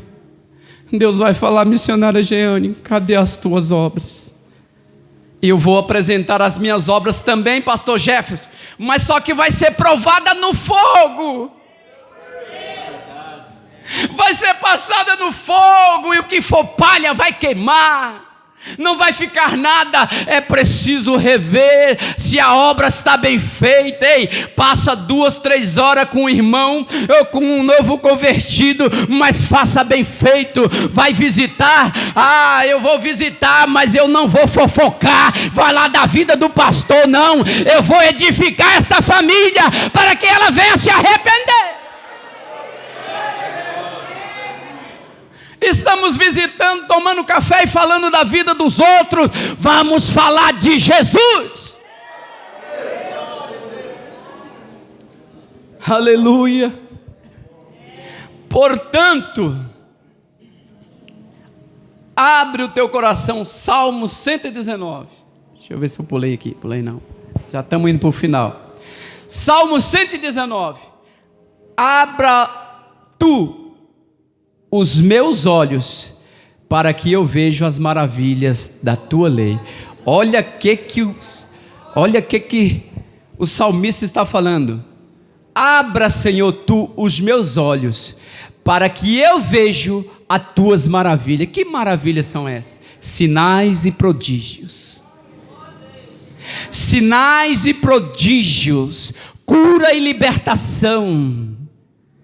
Deus vai falar: missionária Jeane, cadê as tuas obras? Eu vou apresentar as minhas obras também, pastor Jefferson, mas só que vai ser provada no fogo. Vai ser passada no fogo, e o que for palha vai queimar. Não vai ficar nada. É preciso rever se a obra está bem feita. Ei, passa 2, 3 horas com o irmão ou com um novo convertido, mas faça bem feito. Vai visitar? Eu vou visitar, mas eu não vou fofocar, falar da vida do pastor, não. Eu vou edificar esta família para que ela venha se arrepender. Estamos visitando, tomando café e falando da vida dos outros. Vamos falar de Jesus. Aleluia. Portanto, abre o teu coração. Salmo 119. Deixa eu ver se eu pulei aqui. Pulei não. Já estamos indo para o final. Salmo 119. Abra tu os meus olhos, para que eu veja as maravilhas da tua lei. Olha que o salmista está falando. Abra, Senhor, tu os meus olhos, para que eu veja as tuas maravilhas. Que maravilhas são essas? Sinais e prodígios. Sinais e prodígios, cura e libertação,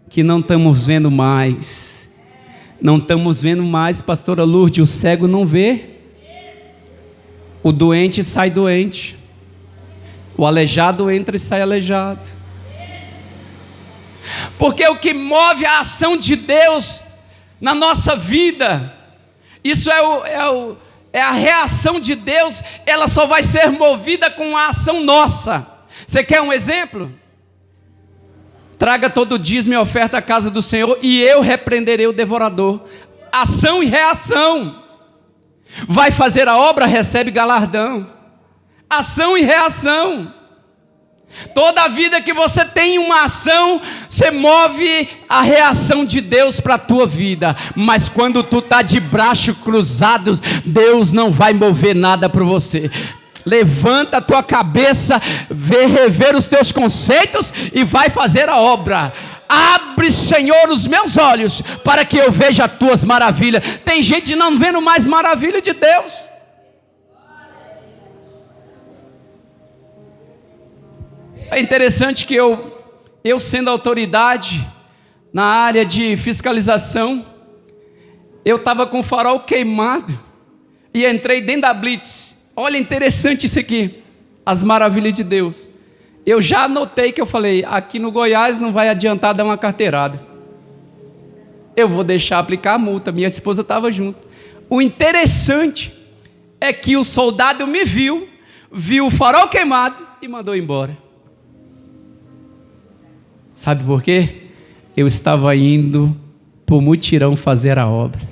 que não estamos vendo mais. Não estamos vendo mais, pastora Lourdes, o cego não vê, o doente sai doente, o aleijado entra e sai aleijado. Porque o que move a ação de Deus na nossa vida, isso é a reação de Deus, ela só vai ser movida com a ação nossa. Você quer um exemplo? Traga todo dízimo e oferta à casa do Senhor, e eu repreenderei o devorador. Ação e reação. Vai fazer a obra, recebe galardão. Ação e reação. Toda a vida que você tem uma ação, você move a reação de Deus para a tua vida. Mas quando tu está de braços cruzados, Deus não vai mover nada para você. Levanta a tua cabeça, rever os teus conceitos e vai fazer a obra. Abre, Senhor, os meus olhos para que eu veja as tuas maravilhas. Tem gente não vendo mais maravilha de Deus. É interessante que eu sendo autoridade na área de fiscalização, eu estava com o farol queimado e entrei dentro da blitz. Olha, interessante isso aqui, as maravilhas de Deus. Eu já anotei que eu falei, aqui no Goiás não vai adiantar dar uma carteirada. Eu vou deixar aplicar a multa, minha esposa estava junto. O interessante é que o soldado me viu o farol queimado e mandou embora. Sabe por quê? Eu estava indo para o mutirão fazer a obra.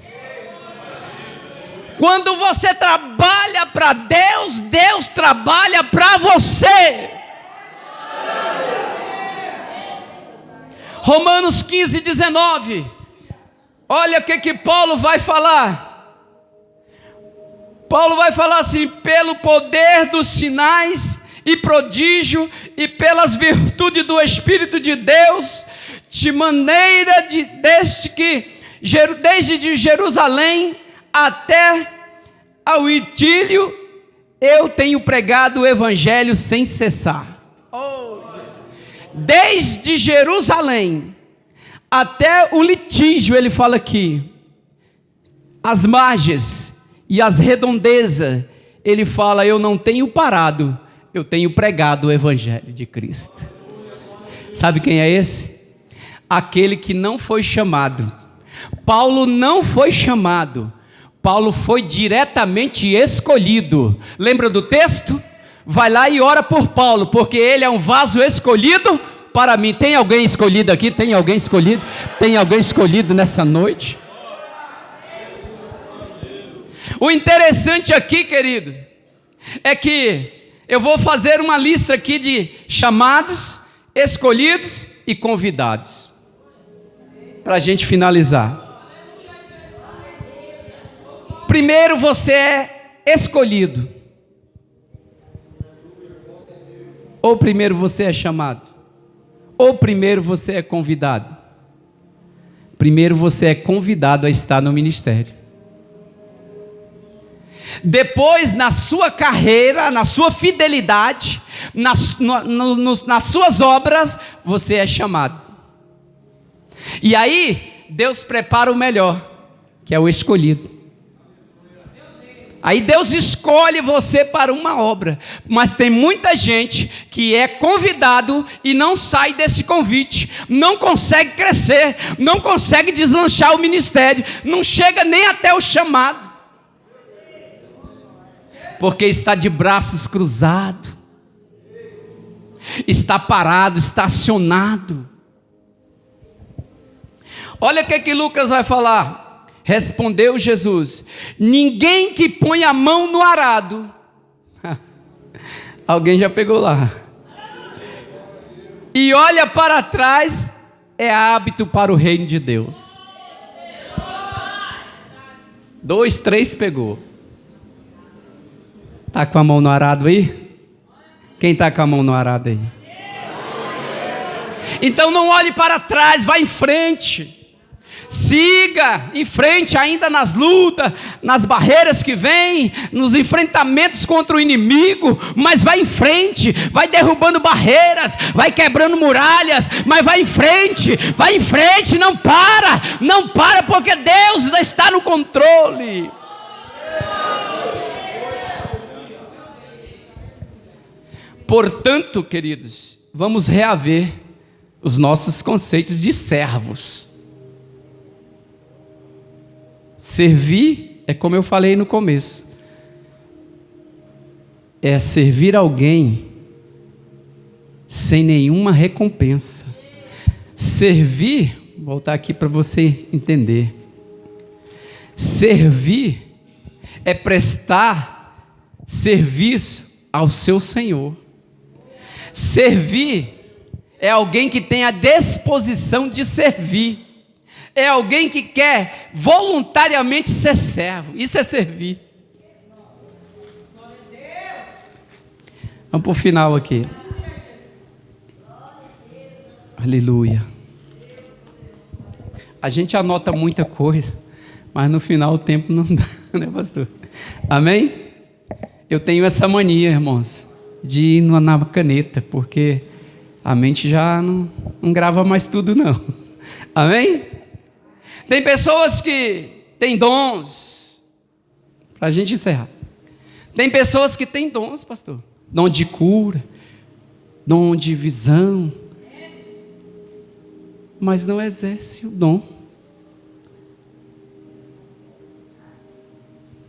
Quando você trabalha para Deus, Deus trabalha para você. Romanos 15, 19. Olha o que Paulo vai falar. Paulo vai falar assim: pelo poder dos sinais e prodígio e pelas virtudes do Espírito de Deus, de maneira desde de Jerusalém até ao Itílio, eu tenho pregado o evangelho sem cessar. Desde Jerusalém até o litígio, ele fala aqui, as margens e as redondezas, ele fala, eu não tenho parado, eu tenho pregado o evangelho de Cristo. Sabe quem é esse? Aquele que não foi chamado. Paulo não foi chamado, Paulo foi diretamente escolhido. Lembra do texto? Vai lá e ora por Paulo, porque ele é um vaso escolhido para mim. Tem alguém escolhido aqui? Tem alguém escolhido? Tem alguém escolhido nessa noite? O interessante aqui, querido, é que eu vou fazer uma lista aqui de chamados, escolhidos e convidados, para a gente finalizar. Primeiro, você é escolhido. Ou primeiro você é chamado? Ou primeiro você é convidado? Primeiro você é convidado a estar no ministério. Depois, na sua carreira, na sua fidelidade, nas suas obras, você é chamado. E aí, Deus prepara o melhor, que é o escolhido. Aí Deus escolhe você para uma obra, mas tem muita gente que é convidado e não sai desse convite, não consegue crescer, não consegue deslanchar o ministério, não chega nem até o chamado, porque está de braços cruzados, está parado, estacionado. Olha o que Lucas vai falar. Respondeu Jesus: ninguém que põe a mão no arado. Alguém já pegou lá. E olha para trás, é hábito para o reino de Deus. 2, 3 pegou. Está com a mão no arado aí? Quem está com a mão no arado aí? Então não olhe para trás, vá em frente. Siga em frente ainda nas lutas, nas barreiras que vêm, nos enfrentamentos contra o inimigo, mas vai em frente, vai derrubando barreiras, vai quebrando muralhas, mas vai em frente, não para, porque Deus está no controle. Portanto, queridos, vamos reaver os nossos conceitos de servos. Servir é como eu falei no começo, é servir alguém sem nenhuma recompensa. Servir, vou voltar aqui para você entender. Servir é prestar serviço ao seu Senhor. Servir é alguém que tem a disposição de servir. É alguém que quer voluntariamente ser servo. Isso é servir. Vamos para o final aqui. Aleluia. A gente anota muita coisa, mas no final o tempo não dá, né, pastor? Amém? Eu tenho essa mania, irmãos, de ir na caneta, porque a mente já não grava mais tudo, não. Amém? Tem pessoas que têm dons, para a gente encerrar. Tem pessoas que têm dons, pastor. Dom de cura, dom de visão, mas não exerce o dom.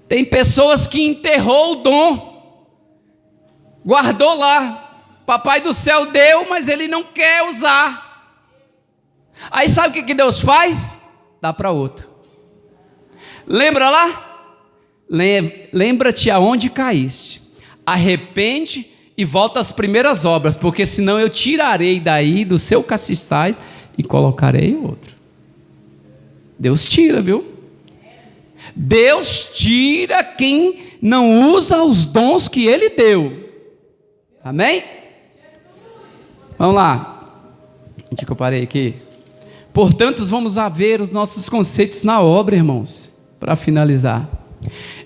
Tem pessoas que enterrou o dom, guardou lá, papai do céu deu, mas ele não quer usar. Aí sabe o que Deus faz? Dá para outro. Lembra lá? Lembra-te aonde caíste, arrepende e volta às primeiras obras, porque senão eu tirarei daí do seu cacistais e colocarei outro. Deus tira, viu? Deus tira quem não usa os dons que Ele deu. Amém? Vamos lá. Onde que eu parei aqui? Portanto, vamos a ver os nossos conceitos na obra, irmãos, para finalizar.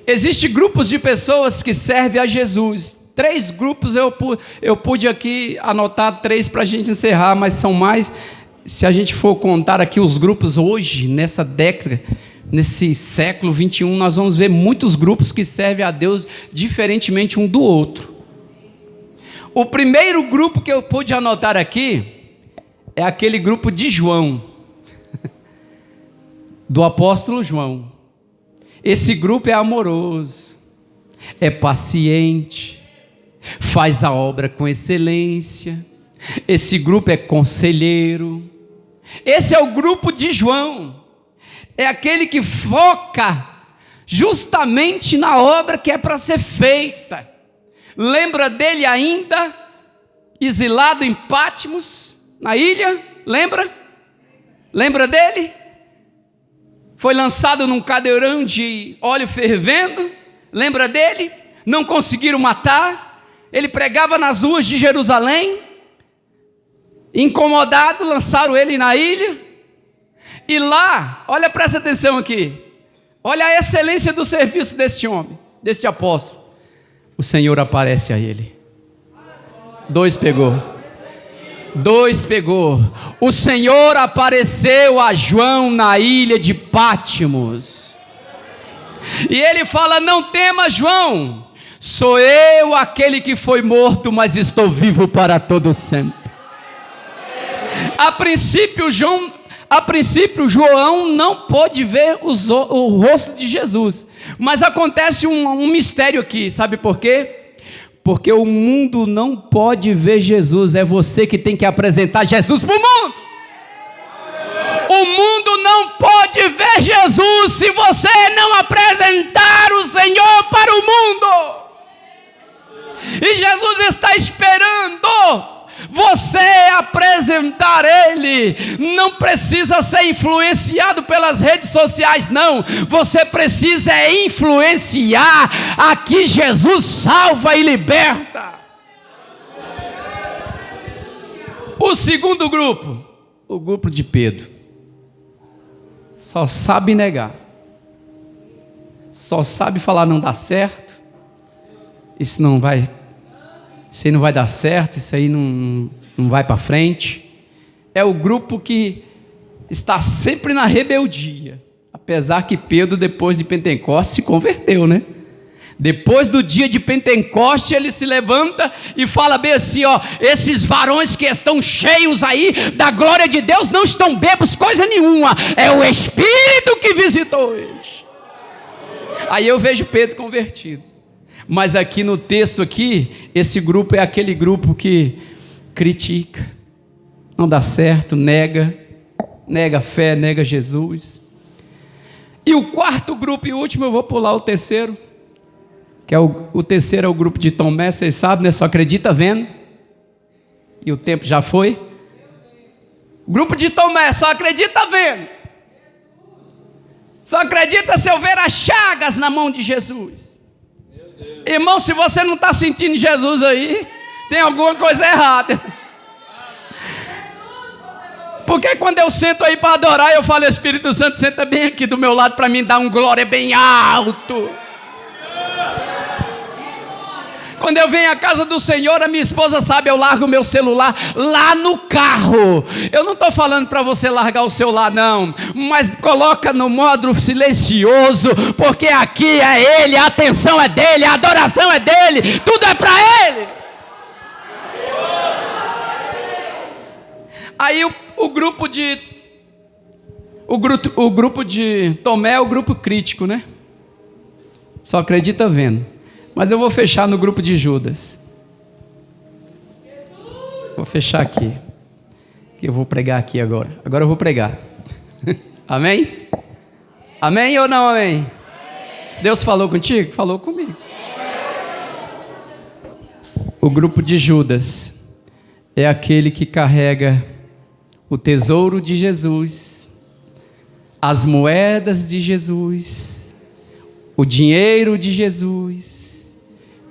Existem grupos de pessoas que servem a Jesus. 3 grupos, eu pude aqui anotar 3 para a gente encerrar, mas são mais. Se a gente for contar aqui os grupos hoje, nessa década, nesse século 21, nós vamos ver muitos grupos que servem a Deus diferentemente um do outro. O primeiro grupo que eu pude anotar aqui é aquele grupo de João, do apóstolo João. Esse grupo é amoroso, é paciente, faz a obra com excelência. Esse grupo é conselheiro. Esse é o grupo de João. É aquele que foca justamente na obra que é para ser feita. Lembra dele ainda, exilado em Patmos, na ilha? Lembra dele? Foi lançado num caldeirão de óleo fervendo. Lembra dele? Não conseguiram matar. Ele pregava nas ruas de Jerusalém. Incomodado, lançaram ele na ilha. E lá, olha, presta atenção aqui. Olha a excelência do serviço deste homem, deste apóstolo. O Senhor aparece a ele. 2 pegou. O Senhor apareceu a João na ilha de Pátimos. E ele fala: não tema, João. Sou eu aquele que foi morto, mas estou vivo para todo sempre. A princípio, João não pôde ver o rosto de Jesus. Mas acontece um mistério aqui, sabe por quê? Porque o mundo não pode ver Jesus, é você que tem que apresentar Jesus para o mundo. O mundo não pode ver Jesus se você não apresentar o Senhor para o mundo. E Jesus está esperando você apresentar Ele. Não precisa ser influenciado pelas redes sociais, não. Você precisa influenciar a que Jesus salva e liberta. O segundo grupo, o grupo de Pedro, só sabe negar, só sabe falar não dá certo, isso aí não vai dar certo, isso aí não vai para frente. É o grupo que está sempre na rebeldia, apesar que Pedro, depois de Pentecostes, se converteu, né? Depois do dia de Pentecostes, ele se levanta e fala bem assim, ó: esses varões que estão cheios aí da glória de Deus não estão bêbados coisa nenhuma, é o Espírito que visitou eles. Aí eu vejo Pedro convertido. Mas aqui no texto aqui, esse grupo é aquele grupo que critica, não dá certo, nega a fé, nega Jesus. E o quarto grupo e último, eu vou pular o terceiro, que é o terceiro é o grupo de Tomé, vocês sabem, né? Só acredita vendo. E o tempo já foi. O grupo de Tomé só acredita vendo. Só acredita se eu ver as chagas na mão de Jesus. Irmão, se você não está sentindo Jesus aí, tem alguma coisa errada. Porque quando eu sento aí para adorar, eu falo: Espírito Santo, senta bem aqui do meu lado para mim dar um glória bem alto. Quando eu venho à casa do Senhor, a minha esposa sabe, eu largo o meu celular lá no carro. Eu não estou falando para você largar o celular, não, mas coloca no modo silencioso, porque aqui é Ele, a atenção é dEle, a adoração é dEle, tudo é para Ele. Aí o grupo de Tomé é o grupo crítico, né? Só acredita vendo. Mas eu vou fechar no grupo de Judas. Vou fechar aqui. Que eu vou pregar aqui agora. Agora eu vou pregar. Amém? Amém ou não amém? Deus falou contigo? Falou comigo. O grupo de Judas é aquele que carrega o tesouro de Jesus, as moedas de Jesus, o dinheiro de Jesus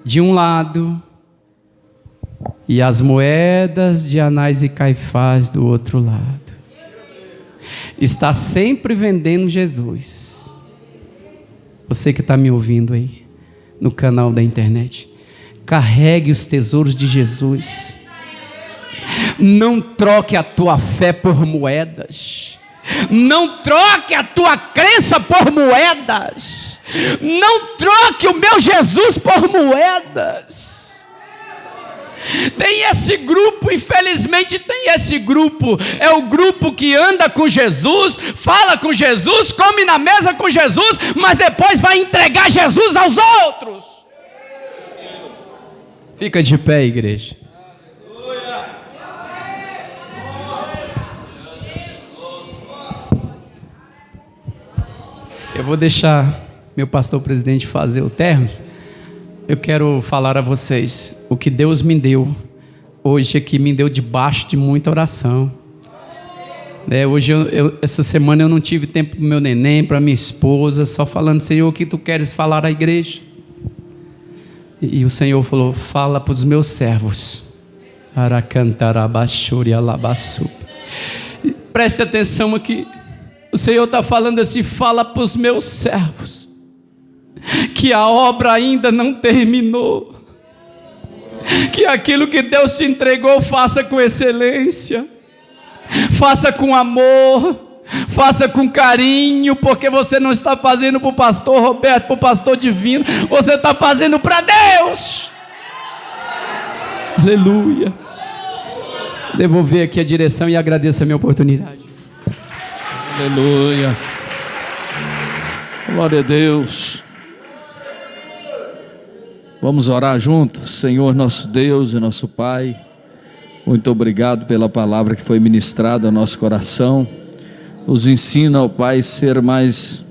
de um lado, e as moedas de Anás e Caifás do outro lado. Está sempre vendendo Jesus. Você que está me ouvindo aí no canal da internet, carregue os tesouros de Jesus. Não troque a tua fé por moedas. Não troque a tua crença por moedas. Não troque o meu Jesus por moedas. Tem esse grupo, infelizmente tem esse grupo. É o grupo que anda com Jesus, fala com Jesus, come na mesa com Jesus, mas depois vai entregar Jesus aos outros. Fica de pé, igreja. Eu vou deixar meu pastor presidente fazer o término. Eu quero falar a vocês o que Deus me deu hoje aqui, me deu debaixo de muita oração. Hoje, essa semana eu não tive tempo para o meu neném, para minha esposa, só falando: Senhor, o que tu queres falar à igreja? E o Senhor falou: fala para os meus servos. Preste atenção aqui. O Senhor está falando assim: fala para os meus servos que a obra ainda não terminou, que aquilo que Deus te entregou, faça com excelência, faça com amor, faça com carinho, porque você não está fazendo para o pastor Roberto, para o pastor Divino, você está fazendo para Deus. Aleluia. Devolver aqui a direção e agradeço a minha oportunidade. Aleluia. Glória a Deus. Vamos orar juntos. Senhor nosso Deus e nosso Pai, muito obrigado pela palavra que foi ministrada ao nosso coração. Nos ensina, ó Pai, a ser mais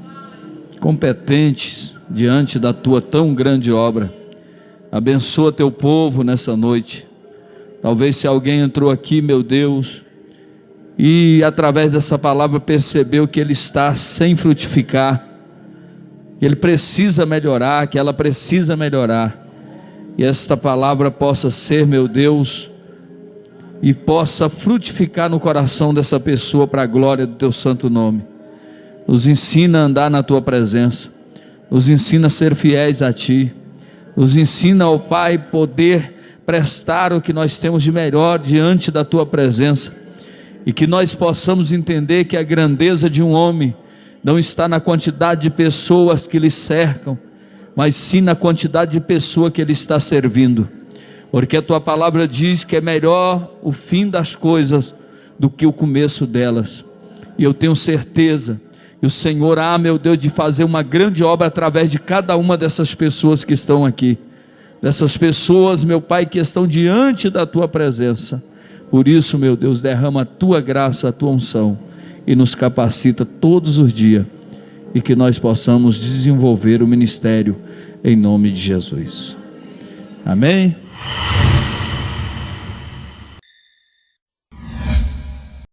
competentes diante da Tua tão grande obra. Abençoa Teu povo nessa noite. Talvez se alguém entrou aqui, meu Deus, e através dessa palavra percebeu que ele está sem frutificar, ele precisa melhorar, que ela precisa melhorar, e esta palavra possa ser, meu Deus, e possa frutificar no coração dessa pessoa para a glória do Teu santo nome. Nos ensina a andar na Tua presença, nos ensina a ser fiéis a Ti, nos ensina, ó Pai, poder prestar o que nós temos de melhor diante da Tua presença, e que nós possamos entender que a grandeza de um homem não está na quantidade de pessoas que lhe cercam, mas sim na quantidade de pessoas que ele está servindo, porque a Tua palavra diz que é melhor o fim das coisas do que o começo delas, e eu tenho certeza que o Senhor há, meu Deus, de fazer uma grande obra através de cada uma dessas pessoas que estão aqui, dessas pessoas, meu Pai, que estão diante da Tua presença. Por isso, meu Deus, derrama a Tua graça, a Tua unção, e nos capacita todos os dias, e que nós possamos desenvolver o ministério em nome de Jesus. Amém?